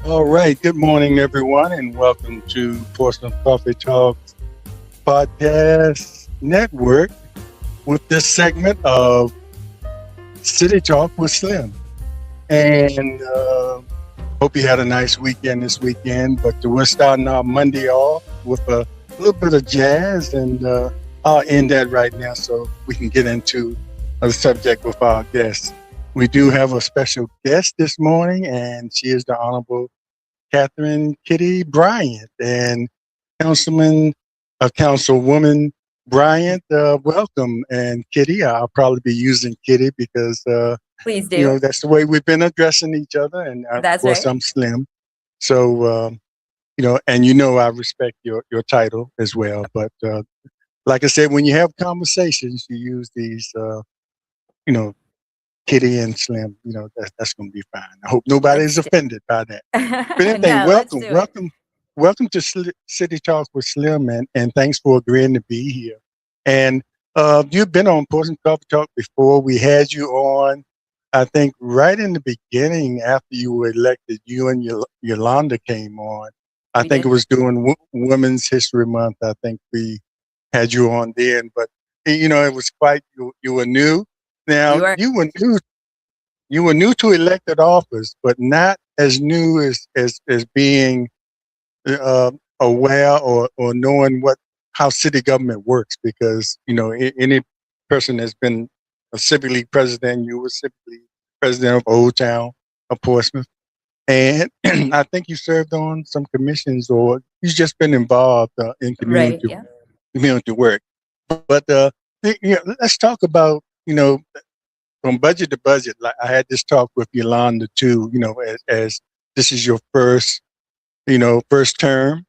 All right. Good morning, everyone, and welcome to Portsmouth Coffee Talk Podcast Network with this segment of City Talk with Slim. And hope you had a nice weekend this weekend. But we're starting our Monday off with a little bit of jazz, and I'll end that right now so we can get into the subject with our guests. We do have a special guest this morning, and she is the Honorable Kathryn Kitty Bryant and Councilman, Councilwoman Bryant. Welcome, and Kitty. I'll probably be using Kitty because Please do. that's the way we've been addressing each other. And of That's course, right. I'm Slim, so and I respect your title as well. But like I said, when you have conversations, you use these, you know, Kitty and Slim. That's going to be fine. I hope nobody's Let's offended by that. But do anything, No, let's welcome, do it. welcome, welcome to City Talk with Slim, and thanks for agreeing to be here. And you've been on Portsmouth Coffee Talk before. We had you on, I think, right in the beginning after you were elected. You and Yolanda came on. I We think it did. was during Women's History Month. I think we had you on then, but it was quite. You were new. We Now were. you were new to elected office, but not as new as being aware or knowing how city government works. Because any person that's been a civic league president, you were civic league president of Old Town of Portsmouth, and I think you served on some commissions or you've just been involved in Right. community Yeah. community work. But let's talk about from budget to budget. Like I had this talk with Yolanda too. As this is your first term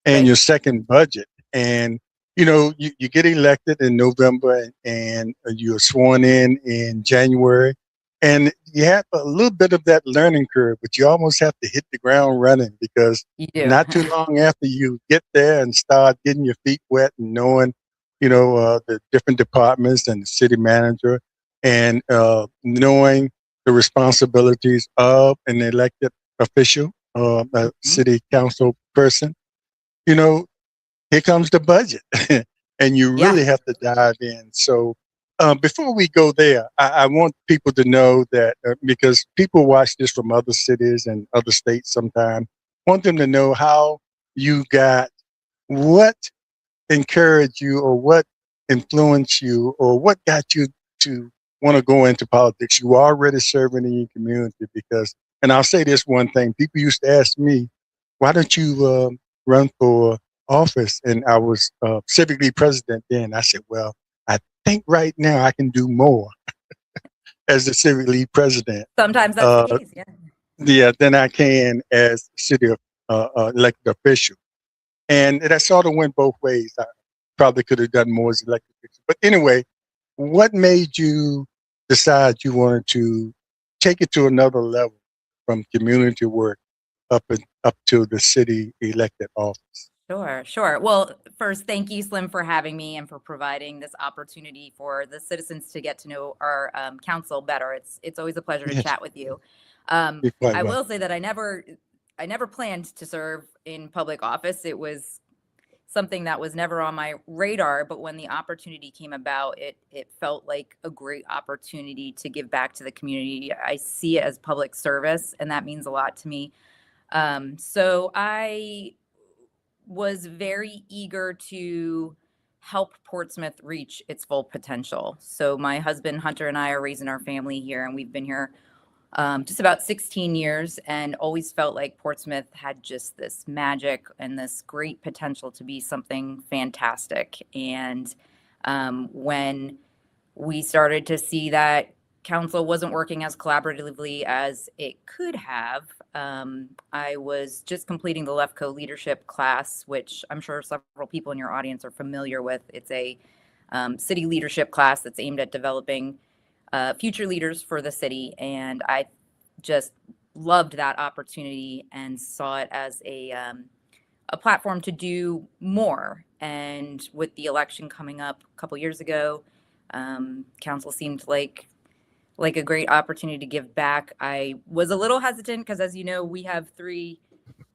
and Right. your second budget, and you get elected in November, and you're sworn in January, and you have a little bit of that learning curve, but you almost have to hit the ground running because You do. not too long after you get there and start getting your feet wet and knowing, the different departments and the city manager, and knowing the responsibilities of an elected official, a Mhm. city council person, you know, here comes the budget, and you Yeah. really have to dive in. So, before we go there, I want people to know that because people watch this from other cities and other states sometimes, want them to know how you got what encouraged you or what influenced you or what got you to want to go into politics. You are already serving in your community because, and I'll say this one thing: people used to ask me, "Why don't you run for office?" And I was Civic League President then. I said, "Well, I think right now I can do more as the Civic League President, Sometimes that's the uh, case. Yeah. yeah, than I can as city elected official." And that sort of went both ways. I probably could have done more as elected official. But anyway, what made you decide you wanted to take it to another level from community work up to the city elected office? Sure. Sure. Well, first, thank you, Slim, for having me and for providing this opportunity for the citizens to get to know our council better. It's always a pleasure to Yes, chat with you. you're quite I will welcome. say that I never planned to serve in public office. It was something that was never on my radar, but when the opportunity came about, it felt like a great opportunity to give back to the community. I see it as public service, and that means a lot to me. So I was very eager to help Portsmouth reach its full potential. So my husband Hunter and I are raising our family here, and we've been here just about 16 years, and always felt like Portsmouth had just this magic and this great potential to be something fantastic. And when we started to see that council wasn't working as collaboratively as it could have, I was just completing the LEFCO leadership class, which I'm sure several people in your audience are familiar with. It's a city leadership class that's aimed at developing future leaders for the city. And I just loved that opportunity and saw it as a platform to do more. And with the election coming up a couple years ago, council seemed like like a great opportunity to give back. I was a little hesitant because, as you know, we have 3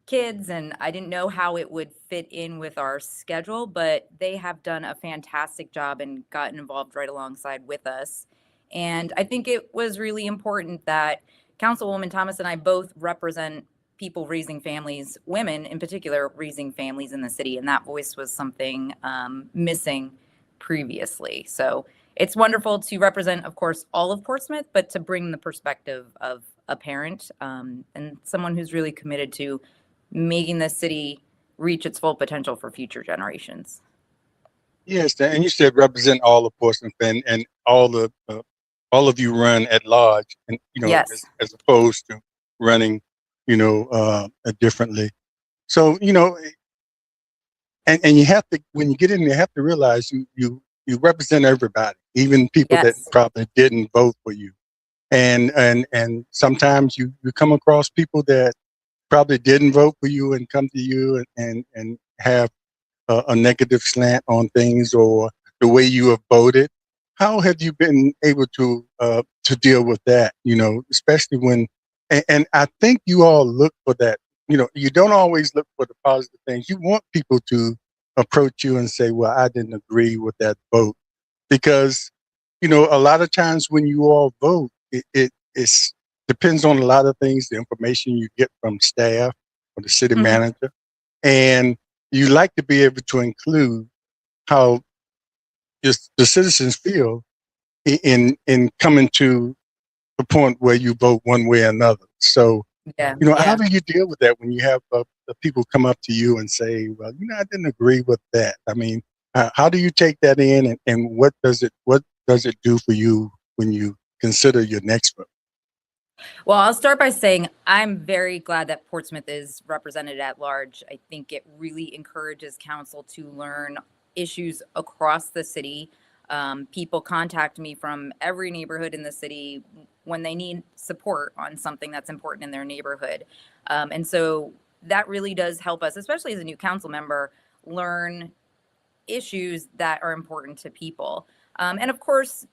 kids and I didn't know how it would fit in with our schedule, but they have done a fantastic job and gotten involved right alongside with us. And I think it was really important that Councilwoman Thomas and I both represent people raising families, women in particular, raising families in the city. And that voice was something missing previously. So it's wonderful to represent, of course, all of Portsmouth, but to bring the perspective of a parent and someone who's really committed to making the city reach its full potential for future generations. Yes, and you said represent all of Portsmouth and all of you run at large, and Yes. as opposed to running, differently. So and you have to, when you get in, you have to realize you represent everybody, even people that Yes. probably didn't vote for you, and sometimes you come across people that probably didn't vote for you and come to you and have a negative slant on things or the way you have voted. How have you been able to deal with that? Especially when, and I think you all look for that. You don't always look for the positive things. You want people to approach you and say, "Well, I didn't agree with that vote," because a lot of times when you all vote, it's depends on a lot of things, the information you get from staff or the city Mhm. manager. And you like to be able to include how just the citizens feel in coming to the point where you vote one way or another. So, Yeah. how Yeah. do you deal with that when you have the people come up to you and say, "Well, I didn't agree with that." I mean, how do you take that in, and what does it do for you when you consider your next vote? Well, I'll start by saying I'm very glad that Portsmouth is represented at large. I think it really encourages council to learn issues across the city. People contact me from every neighborhood in the city when they need support on something that's important in their neighborhood. And so that really does help us, especially as a new council member, learn issues that are important to people. And of course,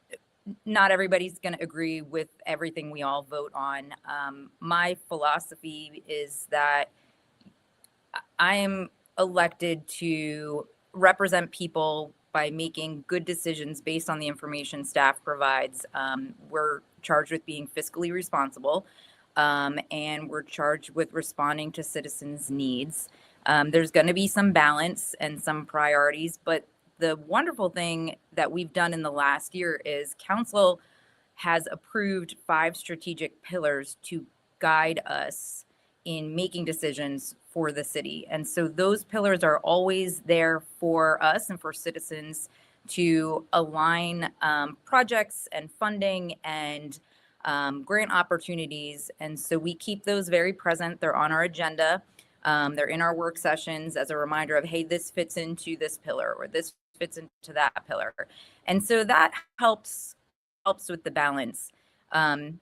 not everybody's going to agree with everything we all vote on. My philosophy is that I am elected to represent people by making good decisions based on the information staff provides. We're charged with being fiscally responsible, and we're charged with responding to citizens' needs. There's going to be some balance and some priorities, but the wonderful thing that we've done in the last year is council has approved 5 strategic pillars to guide us in making decisions for the city. And so those pillars are always there for us and for citizens to align projects and funding and grant opportunities. And so we keep those very present. They're on our agenda. They're in our work sessions as a reminder of, hey, this fits into this pillar or this fits into that pillar. And so that helps with the balance. Um,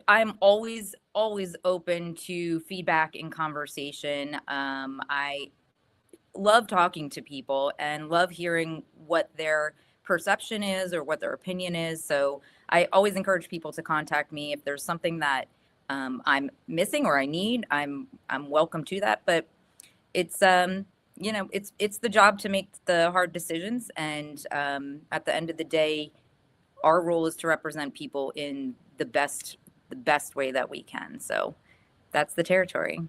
I'm always open to feedback and conversation. I love talking to people and love hearing what their perception is or what their opinion is. So I always encourage people to contact me if there's something that I'm missing or I need. I'm welcome to that. But it's it's the job to make the hard decisions, and at the end of the day, our role is to represent people in the best way that we can. So that's the territory.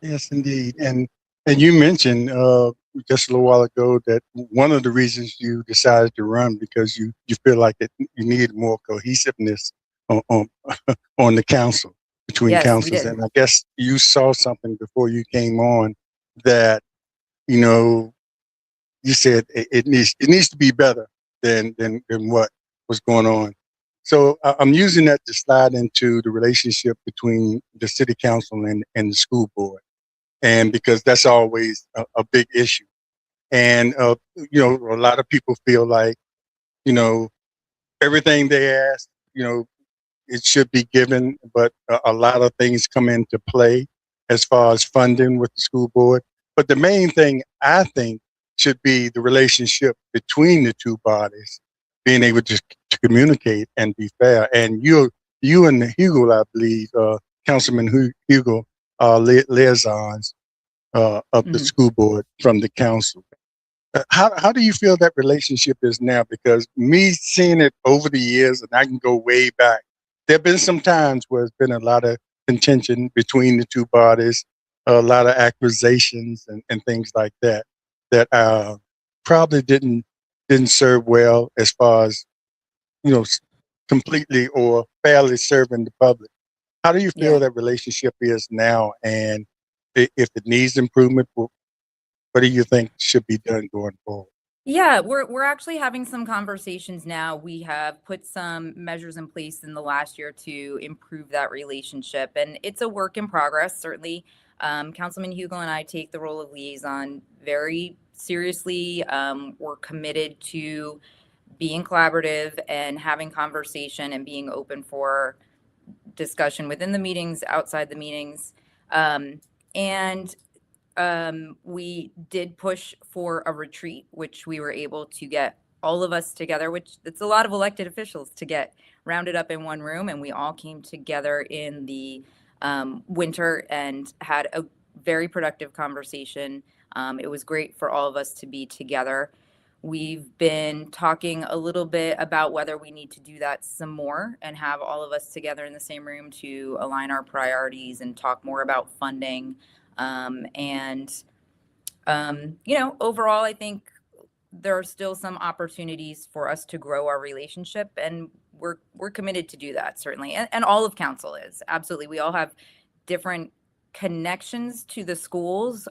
Yes, indeed. And you mentioned just a little while ago that one of the reasons you decided to run because you feel like that you need more cohesiveness on on the council between Yes, we councils. did. And I guess you saw something before you came on that you know you said it needs to be better than what was going on. So I'm using that to slide into the relationship between the city council and the school board, and because that's always a big issue. And a lot of people feel like you know everything they ask, it should be given, but a lot of things come into play as far as funding with the school board. But the main thing I think should be the relationship between the two bodies, being able to communicate and be fair. And you and Hugo, I believe, Councilman Hugo, are liaisons of the Mhm. school board from the council. How do you feel that relationship is now? Because me seeing it over the years, and I can go way back, there have been some times where there's been a lot of contention between the two bodies, a lot of accusations and things like that, that probably didn't serve well as far as, you know, completely or fairly serving the public. How do you Yeah. feel that relationship is now? And if it needs improvement, what do you think should be done going forward? Yeah, we're actually having some conversations now. We have put some measures in place in the last year to improve that relationship, and it's a work in progress. Certainly, Councilman Hugel and I take the role of liaison very seriously. We're committed to being collaborative and having conversation and being open for discussion within the meetings, outside the meetings, and we did push for a retreat, which we were able to get all of us together, which it's a lot of elected officials to get rounded up in one room. And we all came together in the winter and had a very productive conversation. It was great for all of us to be together. We've been talking a little bit about whether we need to do that some more and have all of us together in the same room to align our priorities and talk more about funding. And overall, I think there are still some opportunities for us to grow our relationship, and we're committed to do that, certainly. And all of council is absolutely. We all have different connections to the schools,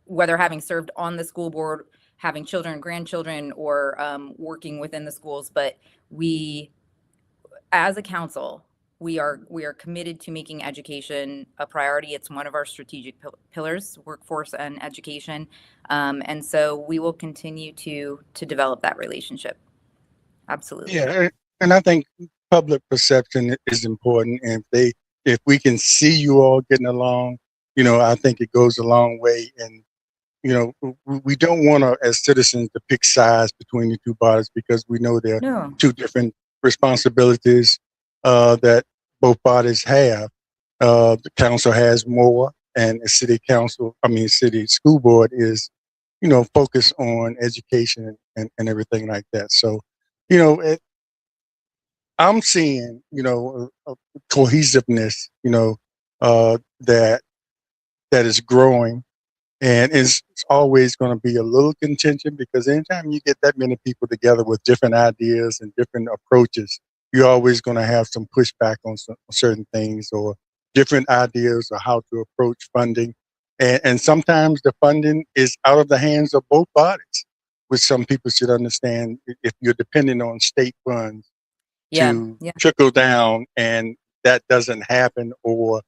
whether having served on the school board, having children, grandchildren, or working within the schools. But we, as a council, we are committed to making education a priority. It's one of our strategic pillars, workforce and education, and so we will continue to develop that relationship. Absolutely. Yeah, and I think public perception is important. And if we can see you all getting along, I think it goes a long way. And we don't want to, as citizens, to pick sides between the two bodies, because we know there are No. two different responsibilities that both bodies have. The council has more, and the city school board is, focused on education and everything like that. So, I'm seeing, a cohesiveness, that is growing. And it's always going to be a little contention, because anytime you get that many people together with different ideas and different approaches, you're always going to have some pushback on certain things, or different ideas of how to approach funding. And sometimes the funding is out of the hands of both bodies, which some people should understand. If you're depending on state funds Yeah. to Yeah. trickle down, and that doesn't happen, or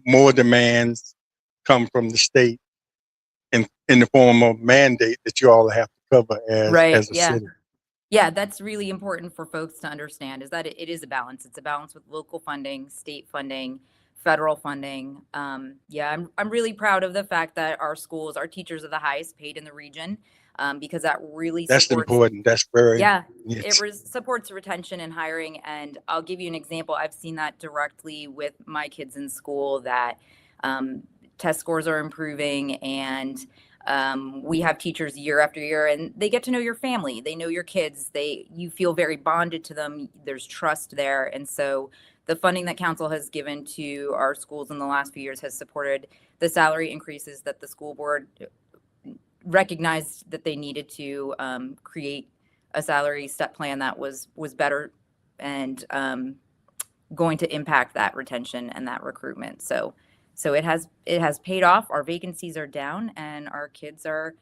more demands come from the state in the form of mandate that you all have to cover Right. as a Yeah. city. Yeah, that's really important for folks to understand, is that it is a balance. It's a balance with local funding, state funding, federal funding. Yeah, I'm really proud of the fact that our schools, our teachers are the highest paid in the region, because that really That's supports. important. That's very, Yeah, it yes. supports retention and hiring. And I'll give you an example. I've seen that directly with my kids in school, that um, test scores are improving, and we have teachers year after year, and they get to know your family. They know your kids. You feel very bonded to them. There's trust there. And so the funding that council has given to our schools in the last few years has supported the salary increases that the school board recognized that they needed to create a salary step plan that was better and going to impact that retention and that recruitment. So it has paid off. Our vacancies are down, and our kids are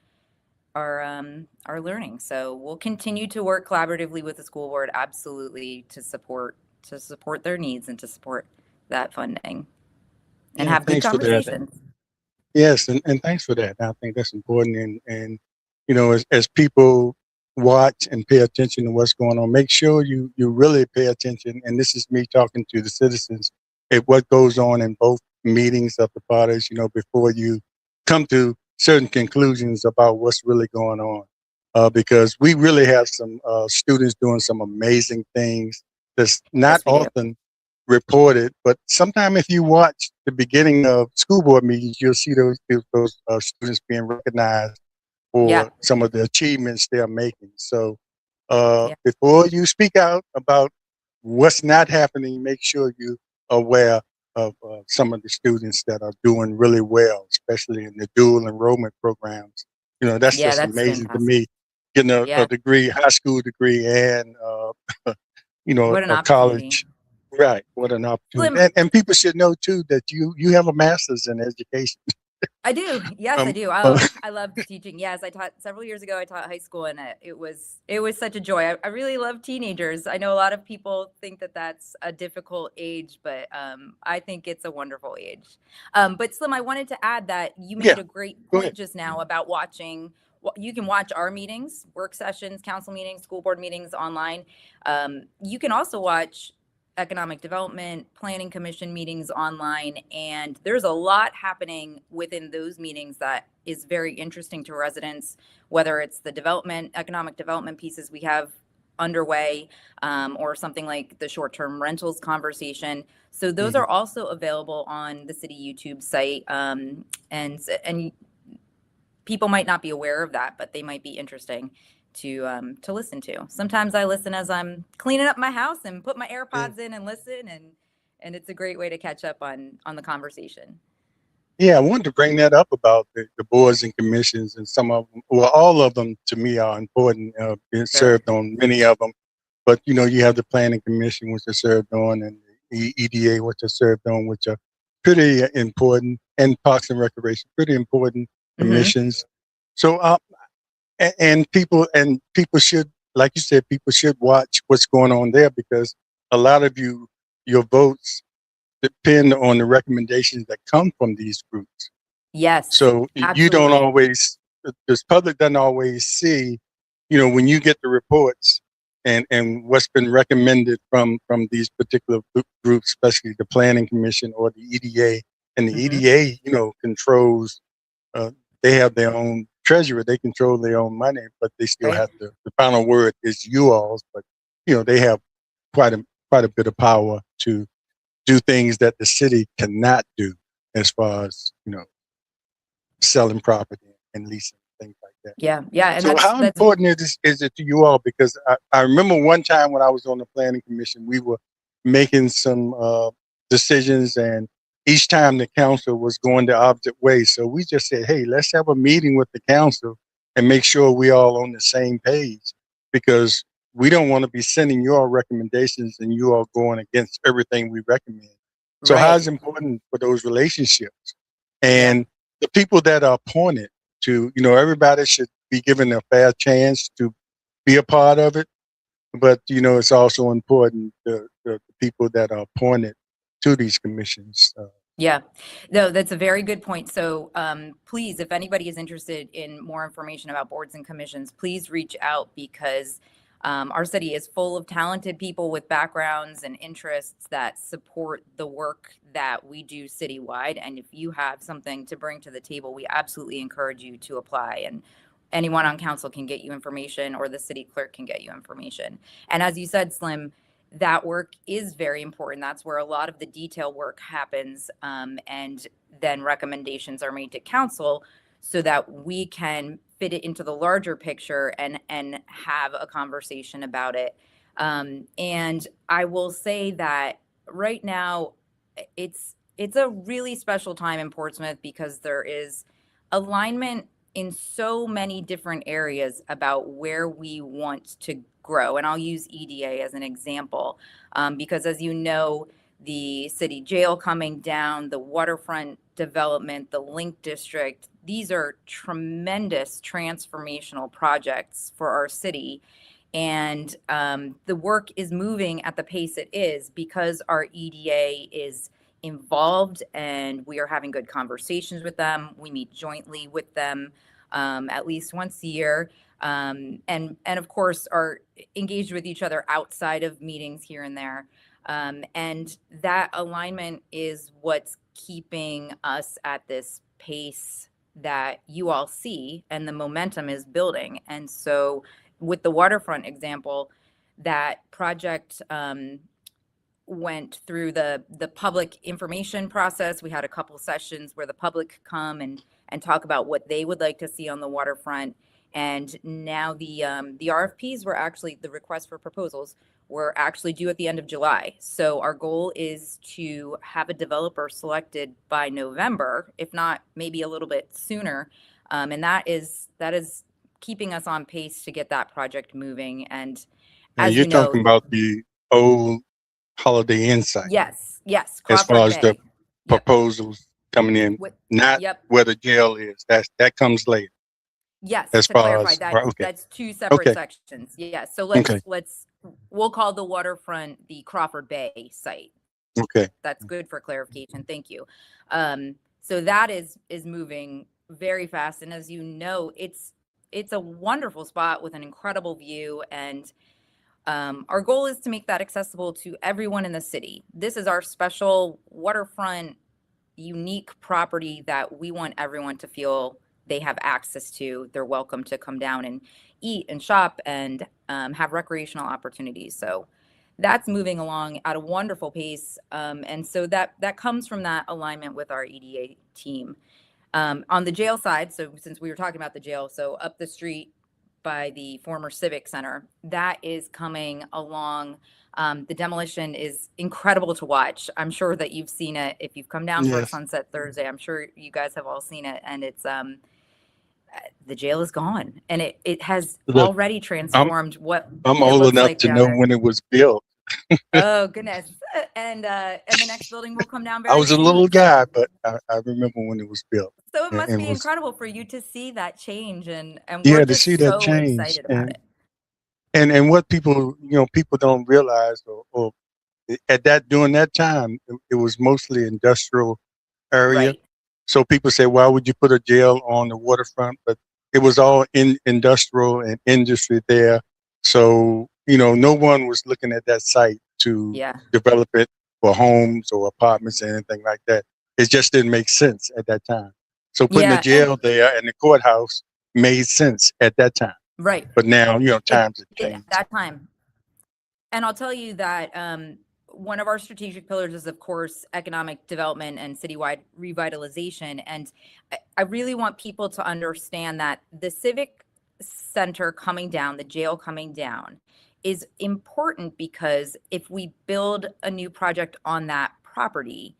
learning. So we'll continue to work collaboratively with the school board, absolutely, to support their needs and to support that funding and Yeah, have good thanks for that. conversations. Yes, and thanks for that. I think that's important. And as people watch and pay attention to what's going on, make sure you really pay attention. And this is me talking to the citizens at what goes on in both meetings of the parties, before you come to certain conclusions about what's really going on. because we really have some students doing some amazing things that's not Yes, we do. often reported. But sometime if you watch the beginning of school board meetings, you'll see those students being recognized Yeah. for some of the achievements they're making. So Yeah. before you speak out about what's not happening, make sure you're aware of some of the students that are doing really well, especially in the dual enrollment programs. That's Yeah, just that's amazing to fantastic. me. Getting a Yeah. degree, high school degree, and What an a opportunity. college. Right. What an opportunity. Slim, And people should know too that you have a master's in education. I do. Yes, I Um, do. uh, Oh, I love teaching. Yes, I taught several years ago. I taught high school, and it was such a joy. I really love teenagers. I know a lot of people think that that's a difficult age, but I think it's a wonderful age. But Slim, I wanted to add that you yeah. made a great Go point ahead. just now about watching. You can watch our meetings, work sessions, council meetings, school board meetings online. You can also watch economic development, planning commission meetings online. And there's a lot happening within those meetings that is very interesting to residents, whether it's the economic development pieces we have underway, or something like the short-term rentals conversation. So those Mhm. are also available on the city YouTube site. And people might not be aware of that, but they might be interesting to listen to. Sometimes I listen as I'm cleaning up my house and put my Yeah. AirPods in and listen, and it's a great way to catch up on the conversation. Yeah, I wanted to bring that up about the boards and commissions, and some of them, well, all of them to me are important. Being Sure. served on many of them, but you have the planning commission, which are served on, and the EDA, which are served on, which are pretty important, and Parks and Recreation, pretty important Hmm. commissions. So, and people should, like you said, people should watch what's going on there because a lot of your votes depend on the recommendations that come from these groups. Yes, So you don't absolutely. always, this public doesn't always see, when you get the reports and what's been recommended from these particular groups, especially the Planning Commission or the EDA. And the Hmm. EDA, controls, uh, they have their own treasurer, they control their own money, but they still Right. have the final word is you all's. But, they have quite a bit of power to do things that the city cannot do as far as, selling property and leasing, things like that. Yeah. Yeah. And So that's how that's important is it to you all? Because I remember one time when I was on the planning commission, we were making some decisions, and each time the council was going the opposite way. So we just said, hey, let's have a meeting with the council and make sure we all on the same page, because we don't want to be sending you all recommendations and you all going against everything we recommend. So how right. is important for those relationships Yeah. and the people that are appointed to, everybody should be given a fair chance to be a part of it. But, it's also important the people that are appointed to these commissions. Yeah, no, that's a very good point. So please, if anybody is interested in more information about boards and commissions, please reach out because our city is full of talented people with backgrounds and interests that support the work that we do citywide. And if you have something to bring to the table, we absolutely encourage you to apply. And anyone on council can get you information, or the city clerk can get you information. And as you said, Slim, that work is very important. That's where a lot of the detail work happens. And then recommendations are made to council so that we can fit it into the larger picture and have a conversation about it. And I will say that right now it's a really special time in Portsmouth because there is alignment in so many different areas about where we want to grow. And I'll use EDA as an example, because as you know, the city jail coming down, the waterfront development, the Link District, these are tremendous transformational projects for our city. And the work is moving at the pace it is because our EDA is involved and we are having good conversations with them. We meet jointly with them at least once a year, and of course are engaged with each other outside of meetings here and there. And that alignment is what's keeping us at this pace that you all see, and the momentum is building. And so with the waterfront example, that project went through the public information process. We had a couple sessions where the public come and talk about what they would like to see on the waterfront. And now the RFPs were actually, the request for proposals were actually due at the end of July. So our goal is to have a developer selected by November, if not maybe a little bit sooner. And that is keeping us on pace to get that project moving. And as you're you know, talking about the old Holiday Inn site yes, as far Crawford as the Bay. Yep. proposals coming in, not Yep. where the jail is. That comes later. Yes, As to far clarify, as that okay, that's two separate okay, sections. Yeah. So okay, we'll call the waterfront the Crawford Bay site. okay. That's good for clarification. Thank you. So that is moving very fast, and as you know, it's a wonderful spot with an incredible view, and our goal is to make that accessible to everyone in the city. This is our special waterfront, unique property that we want everyone to feel they have access to. They're welcome to come down and eat and shop and have recreational opportunities. So that's moving along at a wonderful pace. And so that comes from that alignment with our EDA team. On the jail side, so since we were talking about the jail, so up the street by the former Civic Center, that is coming along. The demolition is incredible to watch. I'm sure that you've seen it. If you've come down for Yes. Sunset Thursday, I'm sure you guys have all seen it. And it's the jail is gone, and it has Look, already transformed what I'm it old looks enough like to down know there. when it was built. Oh goodness! And the next building will come down I very was a soon. little guy, but I remember when it was built. So it must And be was, incredible for you to see that change, and yeah, we're to see just that so change, excited about it. and what people people don't realize, or at that during that time, it was mostly industrial area. Right. So people say, why would you put a jail on the waterfront? But it was all in industrial and industry there. So, no one was looking at that site to Yeah. develop it for homes or apartments or anything like that. It just didn't make sense at that time. So putting a Yeah. jail there and the courthouse made sense at that time. Right. But now, times have At changed. that time. And I'll tell you that one of our strategic pillars is, of course, economic development and citywide revitalization. And I really want people to understand that the Civic Center coming down, the jail coming down, is important because if we build a new project on that property,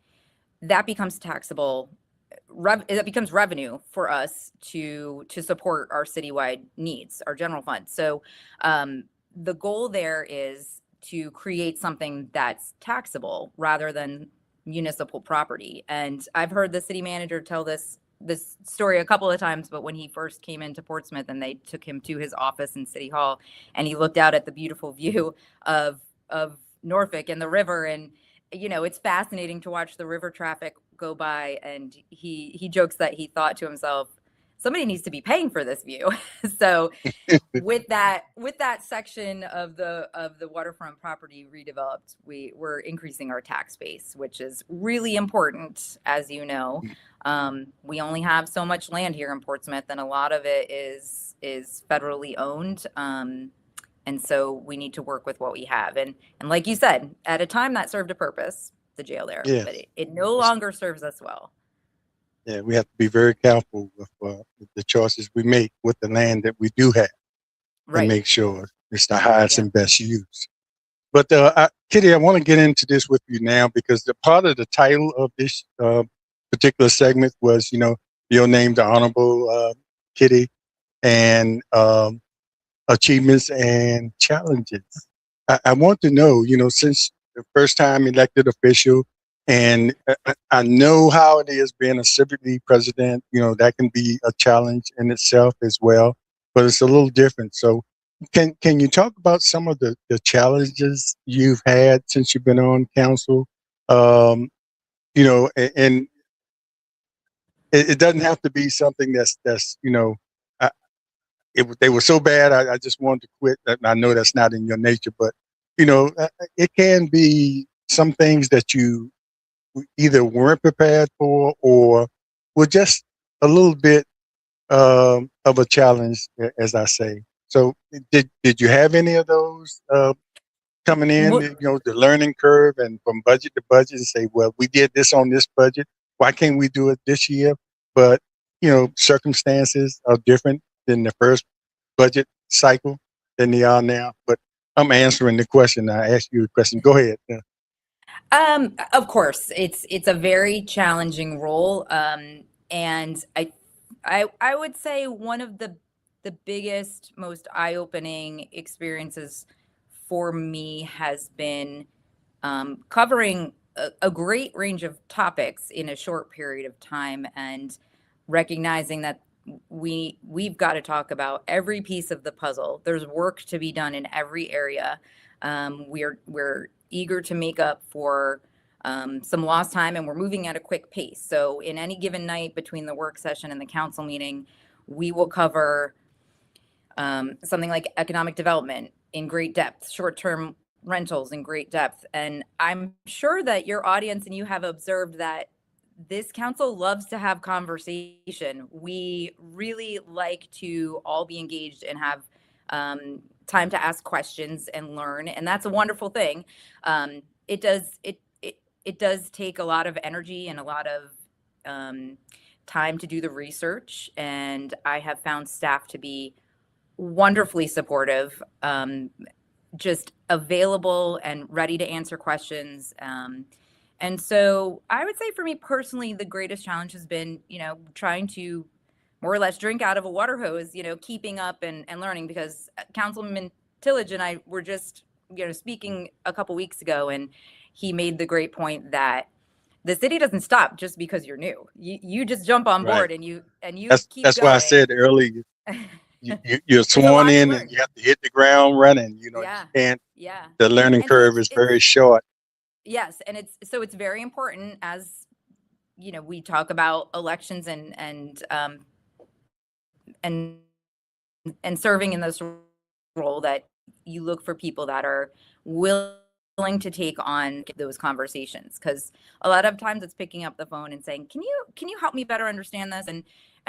that becomes taxable. That becomes revenue for us to support our citywide needs, our general fund. So the goal there is to create something that's taxable rather than municipal property. And I've heard the city manager tell this story a couple of times, but when he first came into Portsmouth and they took him to his office in City Hall and he looked out at the beautiful view of Norfolk and the river, and it's fascinating to watch the river traffic go by, and he jokes that he thought to himself, somebody needs to be paying for this view. So with that section of the waterfront property redeveloped, we're increasing our tax base, which is really important. As you know, we only have so much land here in Portsmouth, and a lot of it is federally owned. And so we need to work with what we have. And like you said, at a time that served a purpose, the jail there, Yes. but it no longer serves us well. Yeah, we have to be very careful with the choices we make with the land that we do have, Right. and make sure it's the highest Yeah. and best use. But Kitty, I want to get into this with you now because the part of the title of this particular segment was, your name, the Honorable Kitty, and achievements and challenges. I want to know, since the first time elected official, and I know how it is being a Civic League president, that can be a challenge in itself as well, but it's a little different. So can you talk about some of the challenges you've had since you've been on council? And it doesn't have to be something that's they were so bad, I just wanted to quit. And I know that's not in your nature, but it can be some things that you either weren't prepared for or were just a little bit of a challenge, as I say. So, did you have any of those coming in? Mo- You know, the learning curve and from budget to budget, and say, well, we did this on this budget. Why can't we do it this year? But circumstances are different than the first budget cycle than they are now. But I'm answering the question. I asked you a question. Go ahead. Of course, it's a very challenging role, and I would say one of the biggest, most eye-opening experiences for me has been covering a great range of topics in a short period of time, and recognizing that we've got to talk about every piece of the puzzle. There's work to be done in every area. We're eager to make up for some lost time, and we're moving at a quick pace. So in any given night between the work session and the council meeting, we will cover something like economic development in great depth, short-term rentals in great depth. And I'm sure that your audience and you have observed that this council loves to have conversation. We really like to all be engaged and have time to ask questions and learn, and that's a wonderful thing. It does take a lot of energy and a lot of time to do the research, and I have found staff to be wonderfully supportive, just available and ready to answer questions. And so I would say for me personally, the greatest challenge has been, trying to more or less drink out of a water hose, keeping up and learning, because Councilwoman Tillage and I were just, speaking a couple weeks ago, and he made the great point that the city doesn't stop just because you're new. You just jump on Right. board and you keep That's going. why I said earlier. You're sworn in and you have to hit the ground running. You can't. Yeah. The learning And so curve is very short. Yes, and it's very important, as we talk about elections and serving in this role, that you look for people that are willing to take on those conversations, because a lot of times it's picking up the phone and saying, can you help me better understand this, and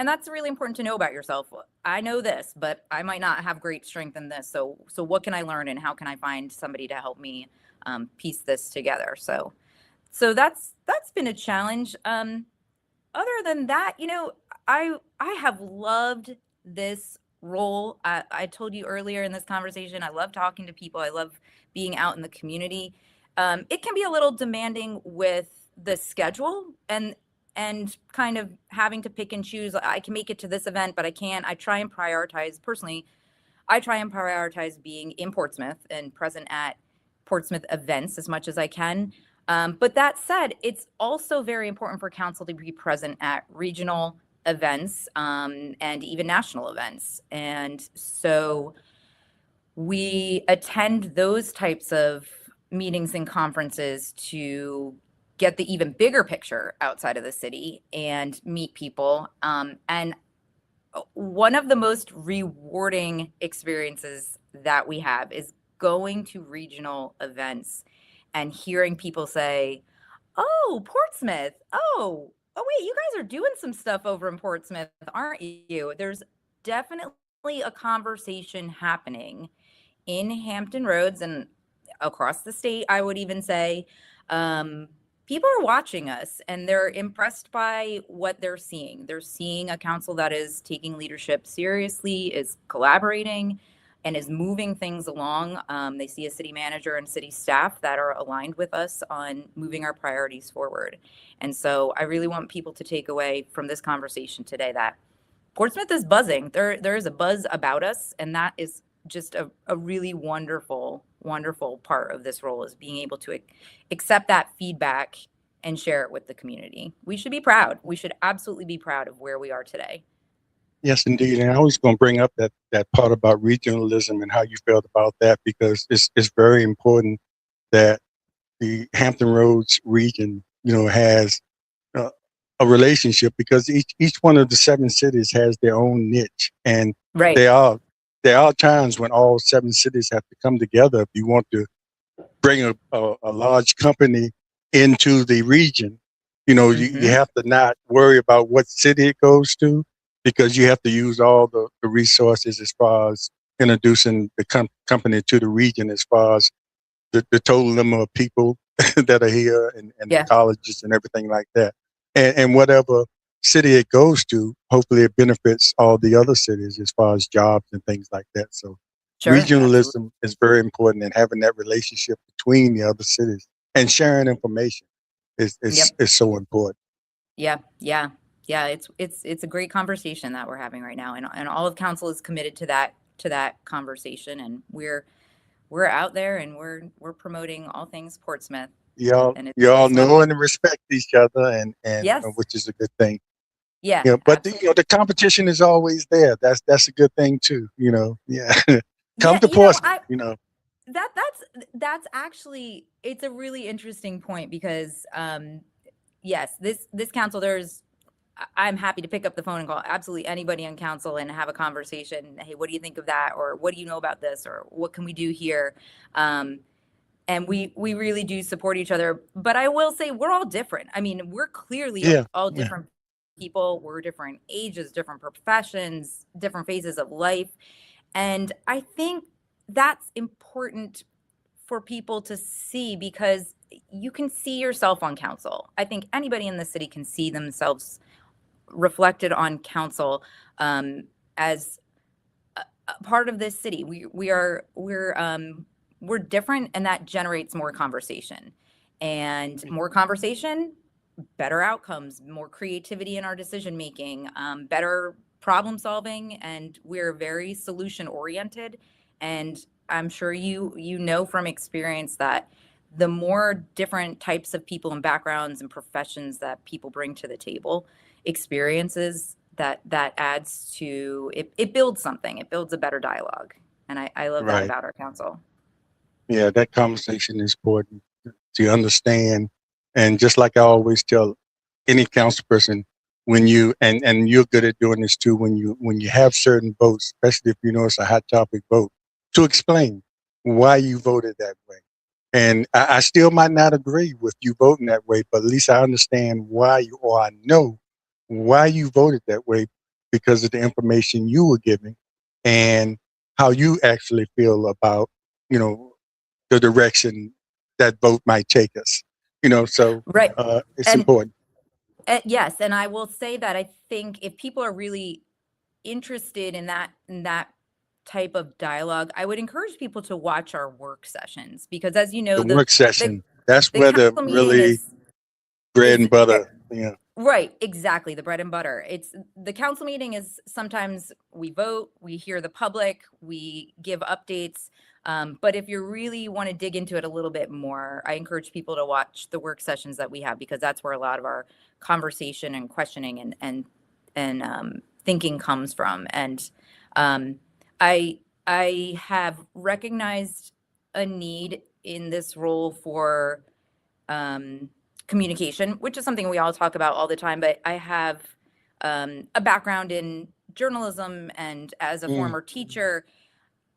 that's really important to know about yourself. I know this, but I might not have great strength in this, so what can I learn, and how can I find somebody to help me piece this together? So that's been a challenge. Other than that, I have loved this role. I told you earlier in this conversation, I love talking to people. I love being out in the community. It can be a little demanding with the schedule and kind of having to pick and choose. I can make it to this event, but I can't. I try and prioritize personally. I try and prioritize being in Portsmouth and present at Portsmouth events as much as I can. But that said, it's also very important for council to be present at regional events and even national events. And so we attend those types of meetings and conferences to get the even bigger picture outside of the city and meet people. And one of the most rewarding experiences that we have is going to regional events and hearing people say, "Oh, Portsmouth. Oh, wait, you guys are doing some stuff over in Portsmouth, aren't you?" There's definitely a conversation happening in Hampton Roads and across the state, I would even say. People are watching us and they're impressed by what they're seeing. They're seeing a council that is taking leadership seriously, is collaborating, and is moving things along. They see a city manager and city staff that are aligned with us on moving our priorities forward. And so I really want people to take away from this conversation today that Portsmouth is buzzing. There is a buzz about us, and that is just a really wonderful part of this role, is being able to accept that feedback and share it with the community. We should be proud. We should absolutely be proud of where we are today. Yes, indeed. And I was going to bring up that part about regionalism and how you felt about that, because it's very important that the Hampton Roads region, has a relationship, because each one of the 7 cities has their own niche, and Right. there are times when all 7 cities have to come together if you want to bring a large company into the region. You have to not worry about what city it goes to. because you have to use all the resources as far as introducing the company to the region, as far as the total number of people that are here, and the Yeah, colleges and everything like that. And whatever city it goes to, hopefully it benefits all the other cities as far as jobs and things like that. So sure, absolutely. regionalism is very important, and having that relationship between the other cities and sharing information Yep. is so important. Yeah, yeah, yeah. It's a great conversation that we're having right now, and all of council is committed to that conversation, and we're out there and we're promoting all things Portsmouth, and You all it's know lovely. and respect each other, and Yes, which is a good thing. yeah, But absolutely. the competition is always there. That's a good thing too. Yeah. Come Yeah, to Portsmouth. that's actually it's a really interesting point because yes, this council I'm happy to pick up the phone and call absolutely anybody on council and have a conversation. Hey, what do you think of that? Or what do you know about this? Or what can we do here? And we really do support each other. But I will say we're all different. I mean, we're clearly Yeah, all yeah, different people. We're different ages, different professions, different phases of life. And I think that's important for people to see because you can see yourself on council. I think anybody in the city can see themselves reflected on council as a part of this city. We're different, and that generates more conversation, and more conversation, better outcomes, more creativity in our decision making, better problem solving, and we're very solution oriented. And I'm sure you know from experience that the more different types of people and backgrounds and professions that people bring to the table, experiences that adds to it, it builds something, it builds a better dialogue, and I love that right. about our council. Yeah, that conversation is important to understand. And just like I always tell any council person, when you and you're good at doing this too, when you have certain votes, especially if you know it's a hot topic vote, to explain why you voted that way. And I still might not agree with you voting that way, but at least I understand why you, or I know why you voted that way, because of the information you were giving and how you actually feel about, you know, the direction that vote might take us. So Right. it's And important. yes, and I will say that I think if people are really interested in that type of dialogue, I would encourage people to watch our work sessions because, as you know, The work the session, that's the where the council meeting really bread is and butter. Yeah, right, exactly, the bread and butter. It's the council meeting is sometimes we vote, we hear the public, we give updates. But if you really want to dig into it a little bit more, I encourage people to watch the work sessions that we have because that's where a lot of our conversation and questioning and thinking comes from. And um, I have recognized a need in this role for um, communication, which is something we all talk about all the time. But I have a background in journalism, and as a mm, former teacher,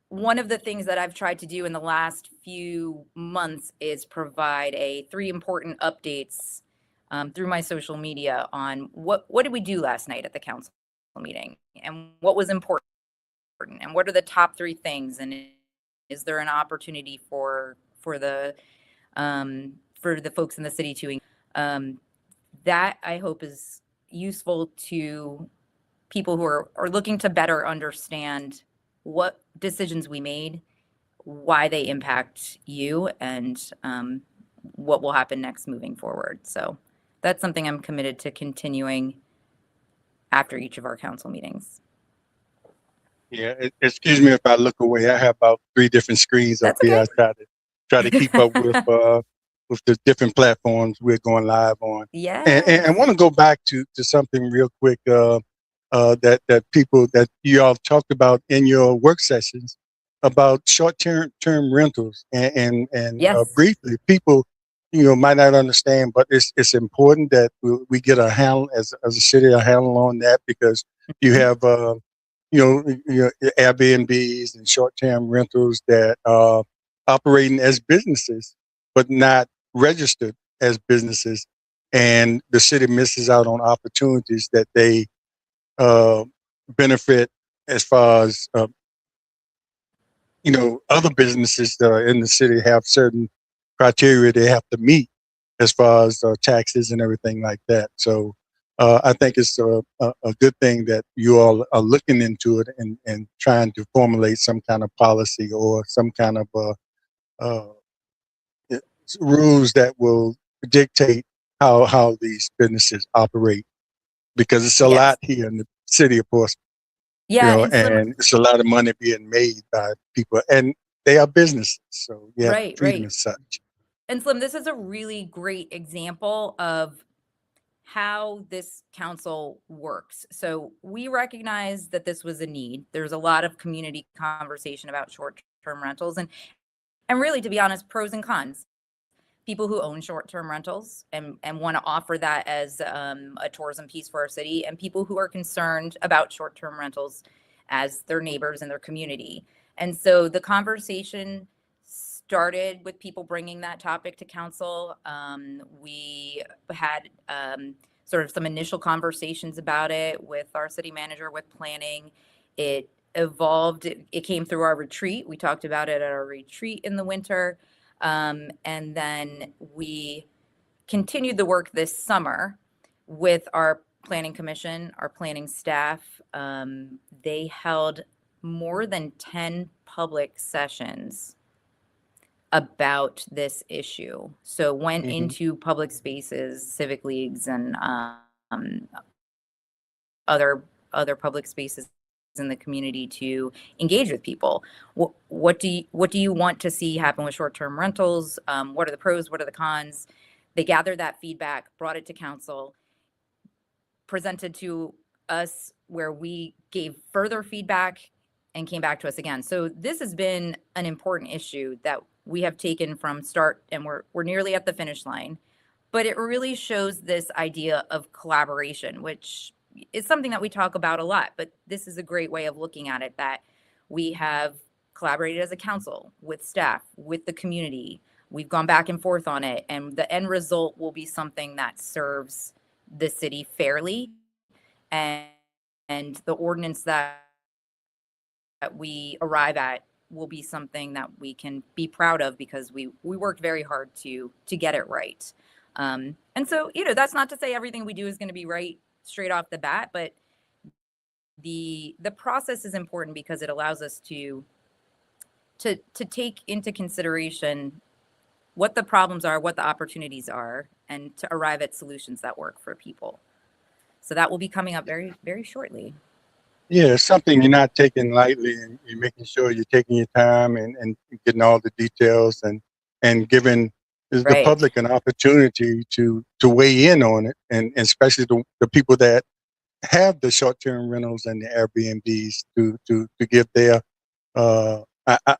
one of the things that I've tried to do in the last few months is provide a three important updates through my social media on what did we do last night at the council meeting and what was important and what are the top three things, and is there an opportunity for the folks in the city to that I hope is useful to people who are looking to better understand what decisions we made, why they impact you, and what will happen next moving forward. So that's something I'm committed to continuing after each of our council meetings. yeah. Excuse me if I look away. I have about three different screens up That's here. okay. I try to keep up with the different platforms we're going live on. And I Yes. want to go back to something real quick, that people that you all talked about in your work sessions about short term rentals, and Yes. briefly, people might not understand, but it's important that we get a handle as a city, a handle on that, because you Mhm. have Airbnbs and short-term rentals that are operating as businesses, but not registered as businesses, and the city misses out on opportunities that they benefit as far as other businesses that are in the city have certain criteria they have to meet as far as taxes and everything like that. So I think it's a good thing that you all are looking into it and trying to formulate some kind of policy or some kind of uh, rules that will dictate how these businesses operate, because it's a Yes. lot here in the city of Portsmouth, Yeah, and Slim, and it's a lot of money being made by people, and they are businesses, so you have to right, treat them right. as such. And Slim, this is a really great example of how this council works. So we recognize that this was a need. There's a lot of community conversation about short-term rentals and really, to be honest, pros and cons. People who own short-term rentals and want to offer that as a tourism piece for our city, and people who are concerned about short-term rentals as their neighbors in their community. And so the conversation started with people bringing that topic to council. We had sort of some initial conversations about it with our city manager, with planning. It evolved. It came through our retreat. We talked about it at our retreat in the winter. And then we continued the work this summer with our planning commission, our planning staff. They held more than 10 public sessions about this issue. So went Hmm. into public spaces, civic leagues, and other public spaces in the community to engage with people. What do you want to see happen with short-term rentals? What are the pros? What are the cons? They gathered that feedback, brought it to council, presented to us where we gave further feedback and came back to us again. So this has been an important issue that we have taken from start, and we're nearly at the finish line. But it really shows this idea of collaboration, which is something that we talk about a lot, but this is a great way of looking at it, that we have collaborated as a council with staff, with the community. We've gone back and forth on it, and the end result will be something that serves the city fairly, and the ordinance that we arrive at will be something that we can be proud of, because we worked very hard to get it right. And so, that's not to say everything we do is going to be right straight off the bat, but the process is important because it allows us to take into consideration what the problems are, what the opportunities are, and to arrive at solutions that work for people. So that will be coming up very, very shortly. Yeah, it's something you're not taking lightly, and you're making sure you're taking your time and getting all the details and giving the Right. public an opportunity to weigh in on it, and especially the people that have the short-term rentals and the Airbnbs to give their.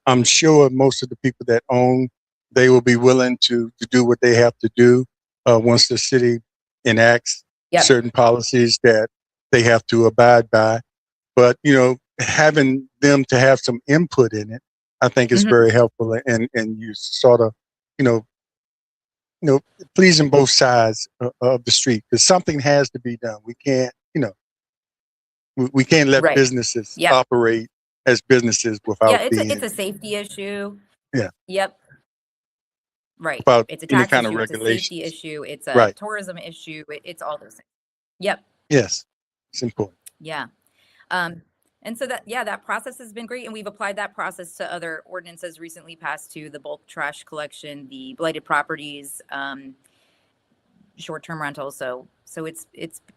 I'm sure most of the people that own, they will be willing to do what they have to do once the city enacts Yep. certain policies that they have to abide by. But having them to have some input in it, I think is very helpful, and you sort of, you know, pleasing both sides of the street, because something has to be done. We can't, we can't let Right. businesses Yep. operate as businesses Yeah, without it's a being, safety issue. yeah, Yep. Right. without It's a any tax kind of issue, it's a safety regulations. issue, it's a Right. tourism issue, it's all those things. Yep. Yes, it's important. Yeah. Um, and so that process has been great, and we've applied that process to other ordinances recently passed, to the bulk trash collection, the blighted properties, short-term rentals. So it's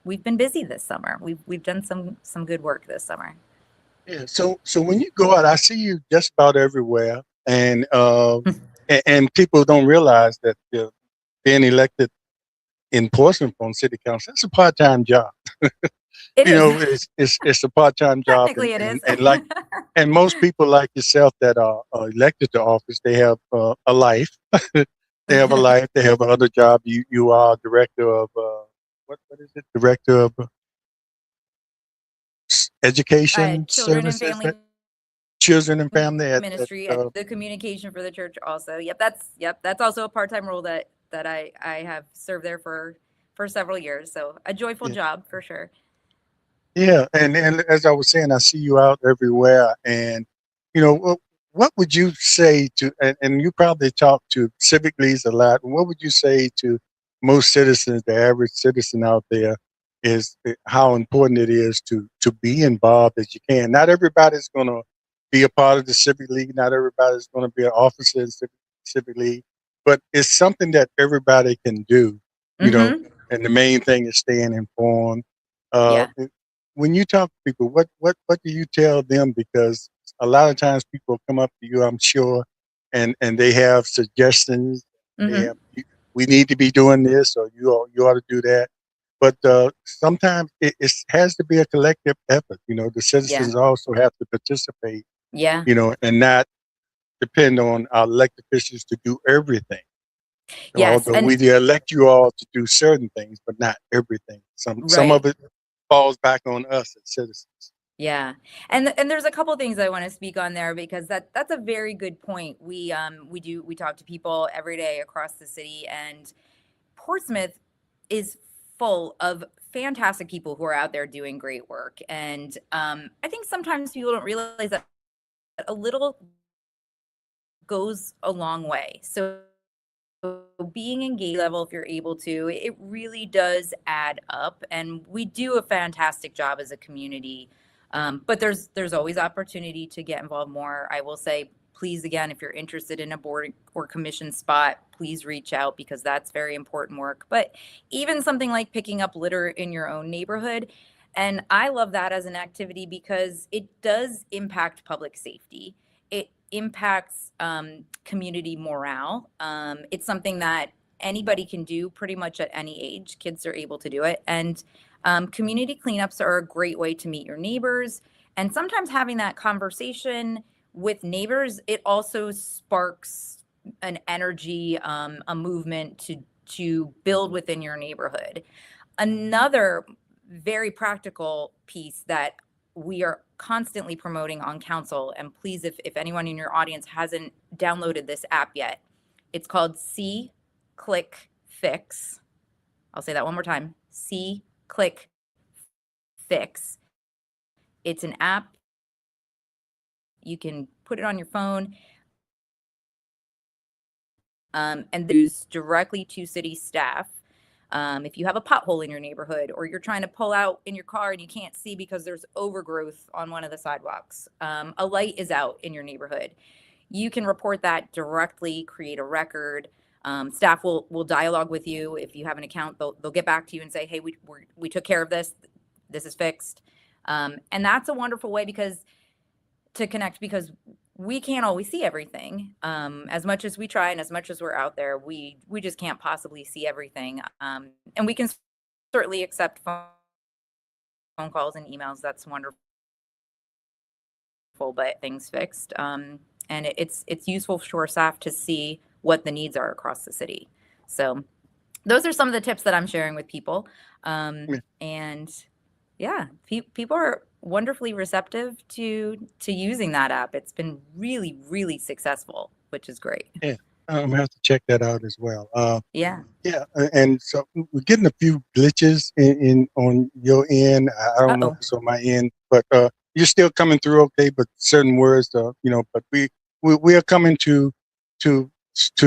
we've been busy this summer. We've done some good work this summer. Yeah. So when you go out, I see you just about everywhere, and people don't realize that being elected in Portsmouth on city council, it's a part-time job. It is. It's a part-time job, Technically it is. and most people like yourself that are elected to office, they have a life. They have a life. They have another job. You are director of what is it? Director of education Children and services, family children and family ministry at the communication for the church also. Yep, that's also a part-time role that I have served there for several years. So a joyful yeah. job for sure. Yeah, and as I was saying, I see you out everywhere, and you know what would you say to and you probably talk to civic leagues a lot. What would you say to most citizens, the average citizen out there, is how important it is to be involved as you can. Not everybody's going to be a part of the civic league. Not everybody's going to be an officer in civic league, but it's something that everybody can do. You know, Mm-hmm. and the main thing is staying informed. Uh, Yeah. when you talk to people, what do you tell them? Because a lot of times people come up to you, I'm sure, and they have suggestions. They Mm-hmm. have, we need to be doing this, or you ought to do that. But sometimes it has to be a collective effort. You know, the Yeah. citizens also have to participate. Yeah. You know, and not depend on our elected officials to do everything. Yes. Although we elect you all to do certain things, but not everything. Some Right. of it falls back on us as citizens. Yeah. And there's a couple things I want to speak on there because that's a very good point. We talk to people every day across the city, and Portsmouth is full of fantastic people who are out there doing great work. And I think sometimes people don't realize that a little goes a long way. So being engaged level, if you're able to, it really does add up, and we do a fantastic job as a community. But there's always opportunity to get involved more. I will say, please, again, if you're interested in a board or commission spot, please reach out because that's very important work. But even something like picking up litter in your own neighborhood, and I love that as an activity because it does impact public safety. It impacts community morale. It's something that anybody can do pretty much at any age. Kids are able to do it. And community cleanups are a great way to meet your neighbors. And sometimes having that conversation with neighbors, it also sparks an energy, a movement to build within your neighborhood. Another very practical piece that we are constantly promoting on council, and please, if anyone in your audience hasn't downloaded this app yet, it's called See, Click, Fix. I'll say that one more time. See, Click, Fix. It's an app. You can put it on your phone, and use directly to city staff. If you have a pothole in your neighborhood or you're trying to pull out in your car and you can't see because there's overgrowth on one of the sidewalks, a light is out in your neighborhood, you can report that directly, create a record. Staff will dialogue with you. If you have an account, they'll get back to you and say, hey, we took care of this. This is fixed. And that's a wonderful way to connect because we can't always see everything. As much as we try and as much as we're out there, we just can't possibly see everything. And we can certainly accept phone calls and emails. That's wonderful, but things fixed. And it's useful for staff to see what the needs are across the city. So those are some of the tips that I'm sharing with people. And yeah, people are wonderfully receptive to using that app. It's been really, really successful, which is great. Yeah, I'm gonna have to check that out as well. Yeah. Yeah, and so we're getting a few glitches in on your end. I don't know if Uh-oh. it's on my end, but you're still coming through okay. But certain words, but we are coming to to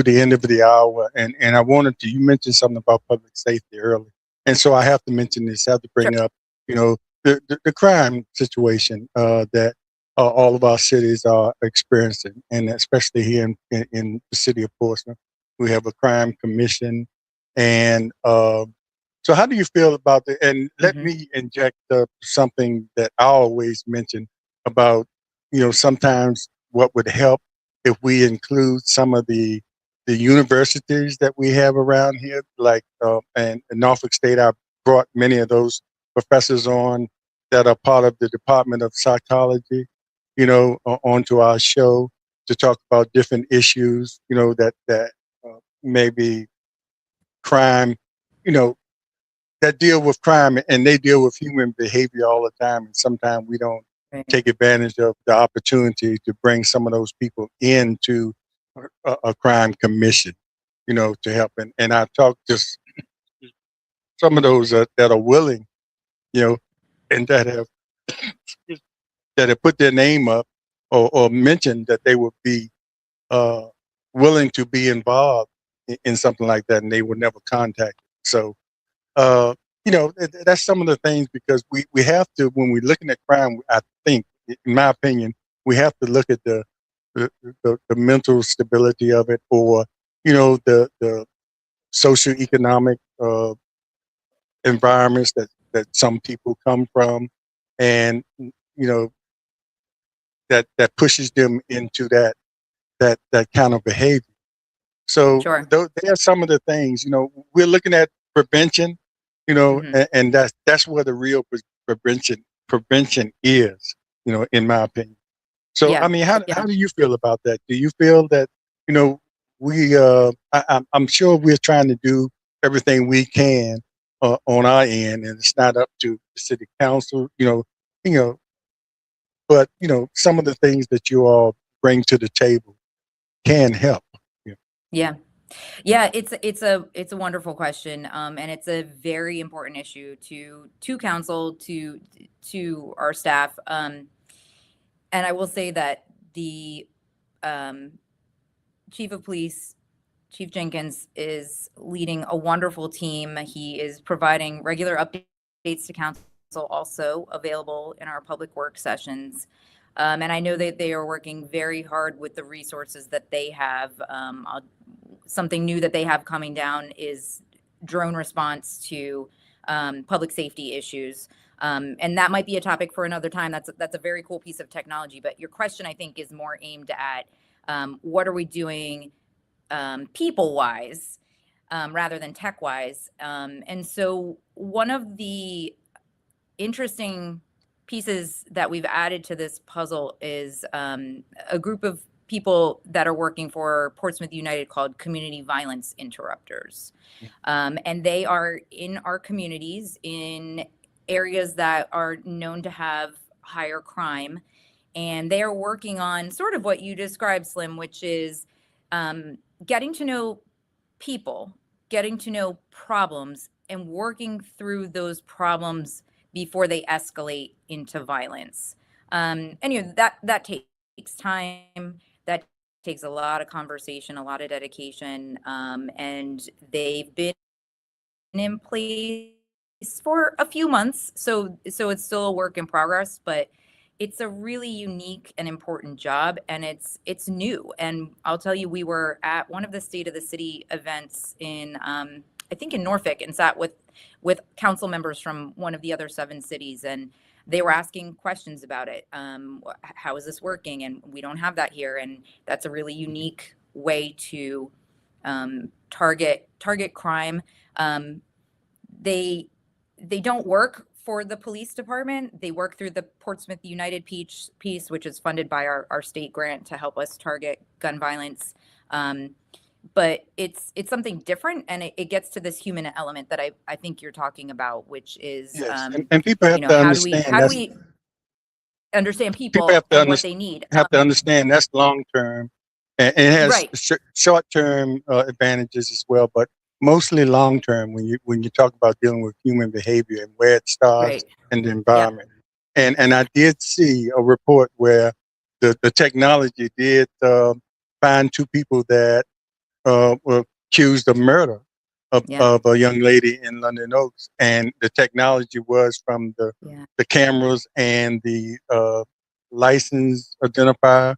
the end of the hour, and I wanted to. You mentioned something about public safety earlier, and so I have to mention this. I have to Sure. bring up, the crime situation that all of our cities are experiencing, and especially here in the city of Portsmouth, we have a crime commission. And so, how do you feel about the? And let Mm-hmm. me inject something that I always mention about, sometimes what would help if we include some of the universities that we have around here, like and in Norfolk State. I brought many of those professors on that are part of the Department of Psychology, onto our show to talk about different issues, that maybe crime, you know, that deal with crime, and they deal with human behavior all the time. And sometimes we don't Right. take advantage of the opportunity to bring some of those people into a crime commission, to help. And I talk to some of those that are willing, you know, and that have put their name up or mentioned that they would be uh, willing to be involved in something like that, and they were never contacted. So, uh, that's some of the things, because we have to, when we're looking at crime, I think, in my opinion, we have to look at the mental stability of it, or, the socioeconomic environments that some people come from, and, that pushes them into that kind of behavior. So Sure. there are some of the things, we're looking at prevention, and that's where the real prevention is, in my opinion. So, I Yeah. mean, how Yeah. do you feel about that? Do you feel that, we, I'm sure we're trying to do everything we can on our end, and it's not up to the city council, you know, but, some of the things that you all bring to the table can help. Yeah. Yeah. Yeah, it's a wonderful question, and it's a very important issue to council, to our staff, and I will say that the um, chief of police, Chief Jenkins, is leading a wonderful team. He is providing regular updates to council, also available in our public work sessions. And I know that they are working very hard with the resources that they have. Something new that they have coming down is drone response to public safety issues. And that might be a topic for another time. That's a very cool piece of technology. But your question, I think, is more aimed at what are we doing people wise rather than tech wise. And so one of the interesting pieces that we've added to this puzzle is a group of people that are working for Portsmouth United called Community Violence Interrupters. And they are in our communities in areas that are known to have higher crime. And they are working on sort of what you described, Slim, which is getting to know people, getting to know problems, and working through those problems before they escalate into violence. And that takes time. That takes a lot of conversation, a lot of dedication, and they've been in place for a few months, so it's still a work in progress, but it's a really unique and important job, and it's new. And I'll tell you, we were at one of the State of the City events in I think in Norfolk, and sat with council members from one of the other 7 cities, and they were asking questions about it. How is this working? And we don't have that here, and that's a really unique way to target crime. Um, they don't work for the police department. They work through the Portsmouth United piece, which is funded by our state grant to help us target gun violence. But it's something different, and it gets to this human element that I think you're talking about, which is Yes, and people have to how do we understand that's understand people people and what they need. have to understand that's long term, and it has Right. short term advantages as well, but mostly long term when you talk about dealing with human behavior and where it starts Right. and the Yep. environment. And I did see a report where the technology did find 2 people that were accused of murder Yeah. of a young lady in London Oaks, and the technology was from Yeah. the cameras and the license identifier,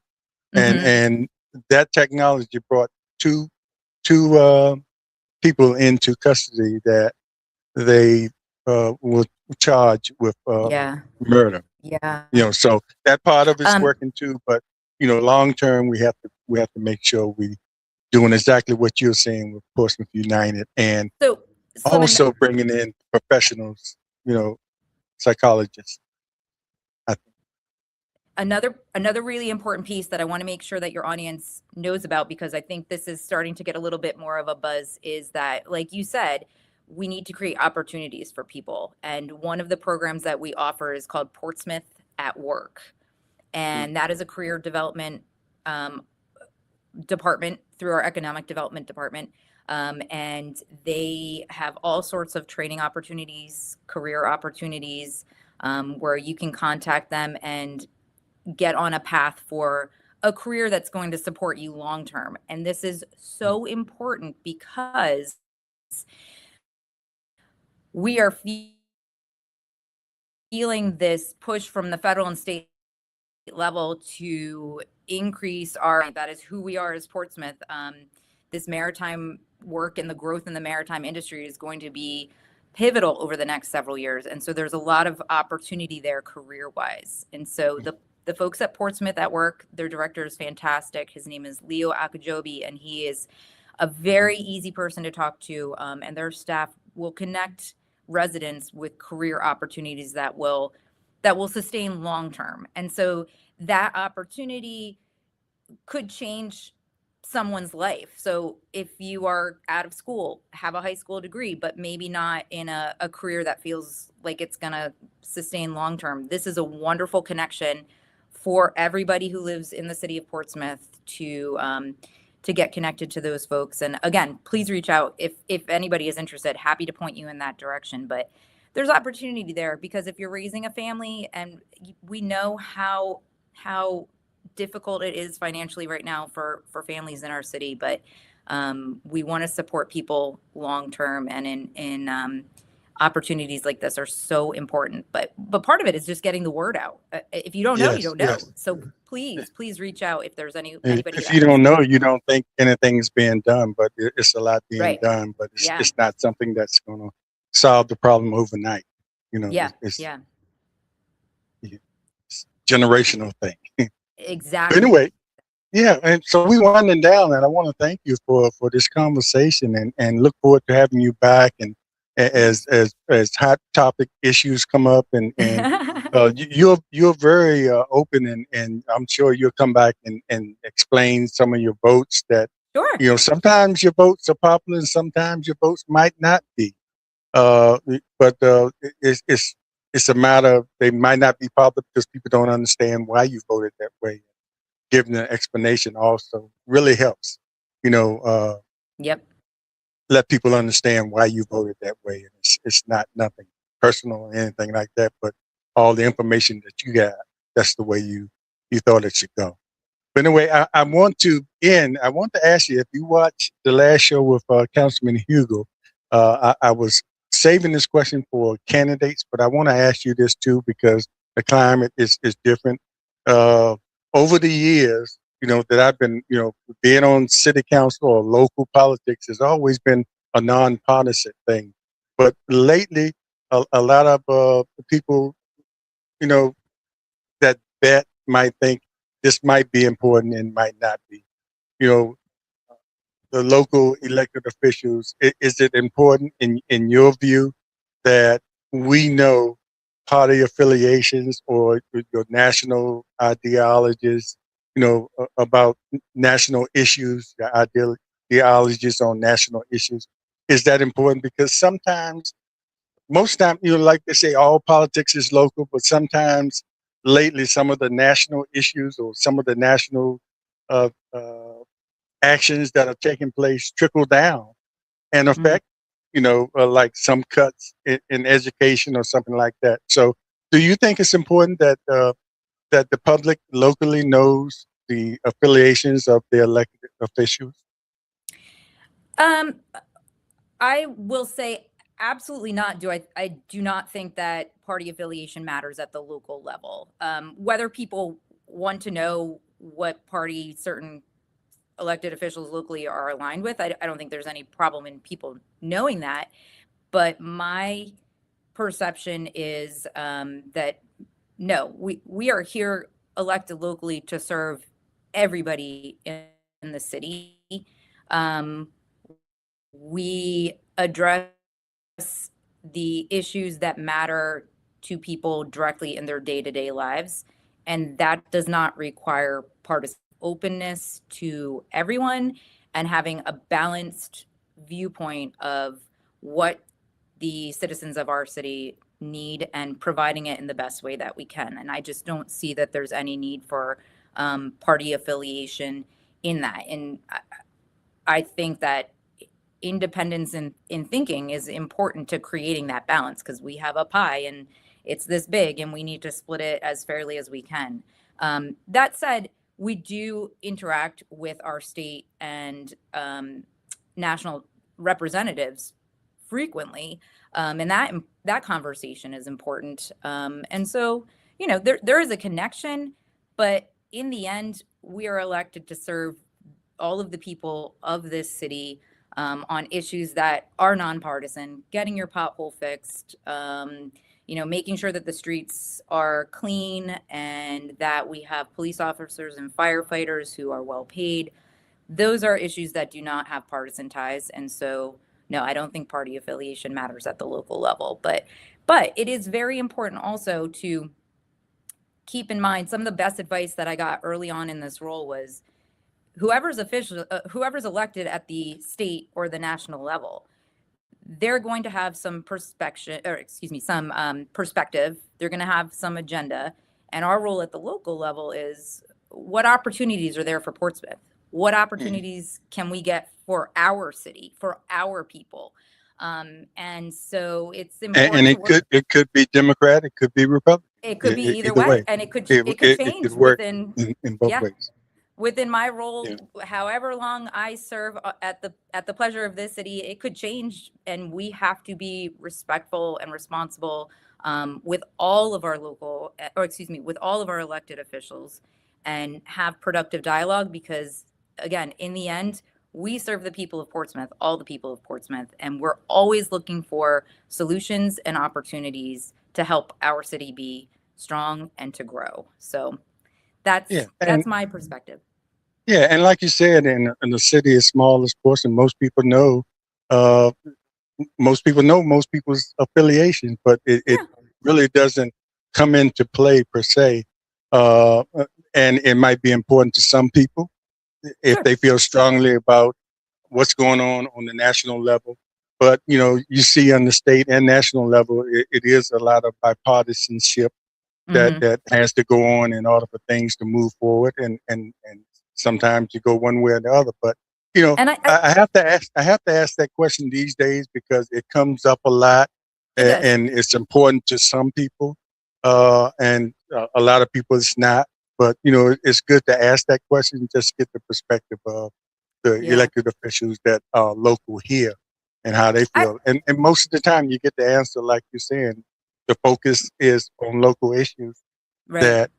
Mm-hmm. and that technology brought two people into custody that they were charged with Yeah. murder. Yeah. So that part of it's Um, working too, but long term we have to make sure we doing exactly what you're saying with Portsmouth United, and so Slim, also bringing in professionals, psychologists. I think. another really important piece that I want to make sure that your audience knows about, because I think this is starting to get a little bit more of a buzz, is that, like you said, we need to create opportunities for people. And one of the programs that we offer is called Portsmouth at Work. And that is a career development um, department through our economic development department. And they have all sorts of training opportunities, career opportunities. where you can contact them and get on a path for a career that's going to support you long term. And this is so important because we are feeling this push from the federal and state level to increase that is who we are as Portsmouth. This maritime work and the growth in the maritime industry is going to be pivotal over the next several years. And so there's a lot of opportunity there career wise. And so the folks at Portsmouth at work, their director is fantastic. His name is Leo Akajobi, and he is a very easy person to talk to. And their staff will connect residents with career opportunities that will sustain long term. And so that opportunity could change someone's life. So if you are out of school, have a high school degree, but maybe not in a career that feels like it's going to sustain long term, this is a wonderful connection for everybody who lives in the city of Portsmouth to get connected to those folks. And again, please reach out if anybody is interested. Happy to point you in that direction. But there's opportunity there, because if you're raising a family, and we know how difficult it is financially right now for families in our city, but we want to support people long term, and in opportunities like this are so important. But part of it is just getting the word out. If you don't know, you don't know. Yes. So please reach out if there's anybody. If you don't know, you don't think anything's being done, but it's a lot being done. But it's not something that's going to solve the problem overnight. It's a generational thing. Exactly. But anyway, and so we winding down, and I want to thank you for this conversation, and look forward to having you back, and as hot topic issues come up, and you're very open, and I'm sure you'll come back and explain some of your votes that sometimes your votes are popular and sometimes your votes might not be. But it's a matter of, they might not be popular because people don't understand why you voted that way. Giving an explanation also really helps, let people understand why you voted that way. And it's not nothing personal or anything like that, but all the information that you got, that's the way you thought it should go. But anyway, I want to ask you, if you watched the last show with Councilman Hugo, I was saving this question for candidates, but I want to ask you this too, because the climate is different. Over the years, that I've been, being on city council or local politics has always been a nonpartisan thing. But lately, a lot of people, that bet might think this might be important and might not be. The local elected officials, is it important in your view that we know party affiliations or your national ideologies, about national issues, the ideologies on national issues? Is that important? Because most times, like they say, all politics is local, but sometimes lately some of the national issues or some of the national actions that are taking place trickle down and affect, like some cuts in education or something like that. So do you think it's important that the public locally knows the affiliations of the elected officials? I will say absolutely not. I do not think that party affiliation matters at the local level. Whether people want to know what party certain elected officials locally are aligned with, I don't think there's any problem in people knowing that. But my perception is that no, we are here elected locally to serve everybody in the city. We address the issues that matter to people directly in their day-to-day lives, and that does not require partisan openness to everyone and having a balanced viewpoint of what the citizens of our city need and providing it in the best way that we can. And I just don't see that there's any need for party affiliation in that. And I think that independence in thinking is important to creating that balance, because we have a pie, it's this big and we need to split it as fairly as we can. That said, we do interact with our state and national representatives frequently, and that conversation is important. And so, you know, there is a connection, but in the end, we are elected to serve all of the people of this city on issues that are nonpartisan, getting your pothole fixed, you know, making sure that the streets are clean and that we have police officers and firefighters who are well paid. Those are issues that do not have partisan ties. And so, no, I don't think party affiliation matters at the local level. But it is very important also to keep in mind some of the best advice that I got early on in this role was whoever's elected at the state or the national level, they're going to have some perspective. They're going to have some agenda. And our role at the local level is what opportunities are there for Portsmouth? What opportunities can we get for our city, for our people? And so it's important. And it could be Democrat, it could be Republican. It could be either way. And it could change within in both ways. Within my role, however long I serve at the pleasure of this city, it could change, and we have to be respectful and responsible with all of our with all of our elected officials, and have productive dialogue, because again, in the end, we serve the people of Portsmouth, all the people of Portsmouth, and we're always looking for solutions and opportunities to help our city be strong and to grow. So that's my perspective. Yeah, and like you said, in the city as small as Portsmouth, most people know most people's affiliations, but it really doesn't come into play per se. And it might be important to some people if they feel strongly about what's going on the national level. But, you know, you see on the state and national level, it is a lot of bipartisanship that has to go on in order for things to move forward. And sometimes you go one way or the other. But, you know, and I have to ask that question these days because it comes up a lot, and it's important to some people, and a lot of people it's not. But, you know, it's good to ask that question, just to get the perspective of the elected officials that are local here and how they feel. And most of the time you get the answer, like you're saying, the focus is on local issues that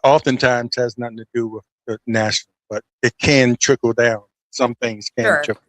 oftentimes has nothing to do with the national, but it can trickle down. Some things can trickle.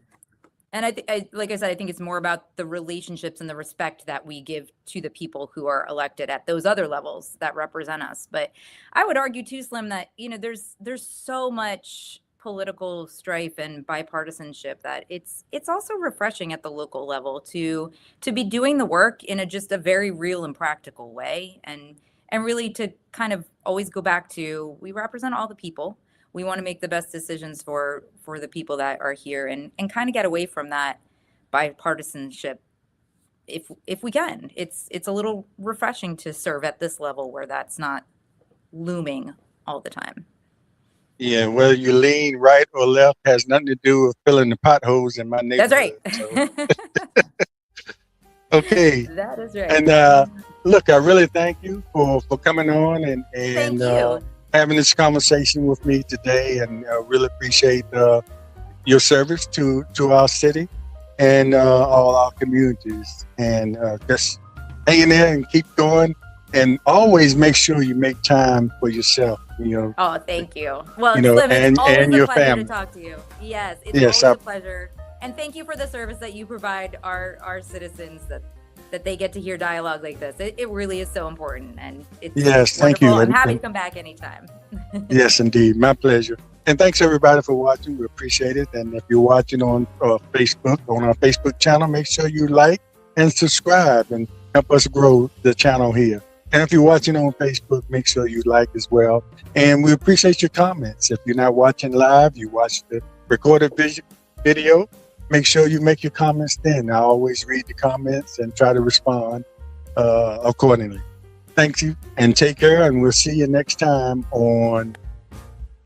And like I said, I think it's more about the relationships and the respect that we give to the people who are elected at those other levels that represent us. But I would argue too, Slim, that, you know, there's so much political strife and bipartisanship that it's also refreshing at the local level to be doing the work in just a very real and practical way, and really to kind of always go back to, we represent all the people. We want to make the best decisions for the people that are here, and kind of get away from that bipartisanship if we can. It's a little refreshing to serve at this level where that's not looming all the time. Yeah, whether you lean right or left has nothing to do with filling the potholes in my neighborhood. That's right. So. Okay. That is right. And look, I really thank you for coming on and having this conversation with me today, and really appreciate your service to our city and all our communities. And just hang in there and keep going, and always make sure you make time for yourself. You know. Oh, thank you. Well, you know, Slim, it's always and a your pleasure family. to talk to you. Yes, it's always a pleasure. And thank you for the service that you provide our citizens, that they get to hear dialogue like this. It really is so important, and it's wonderful. Thank you. I'm happy to come back anytime. Yes, indeed. My pleasure. And thanks everybody for watching. We appreciate it. And if you're watching on Facebook, on our Facebook channel, make sure you like and subscribe and help us grow the channel here. And if you're watching on Facebook, make sure you like as well. And we appreciate your comments. If you're not watching live, you watch the recorded video, make sure you make your comments then. I always read the comments and try to respond accordingly. Thank you, and take care, and we'll see you next time on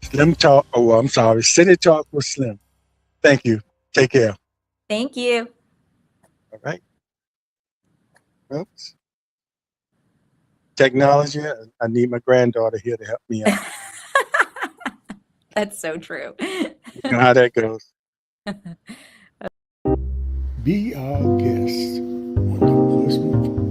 City Talk with Slim. Thank you. Take care. Thank you. All right. Oops. technology, I need my granddaughter here to help me out. That's so true. You know how that goes. Be our guest on the Portsmouth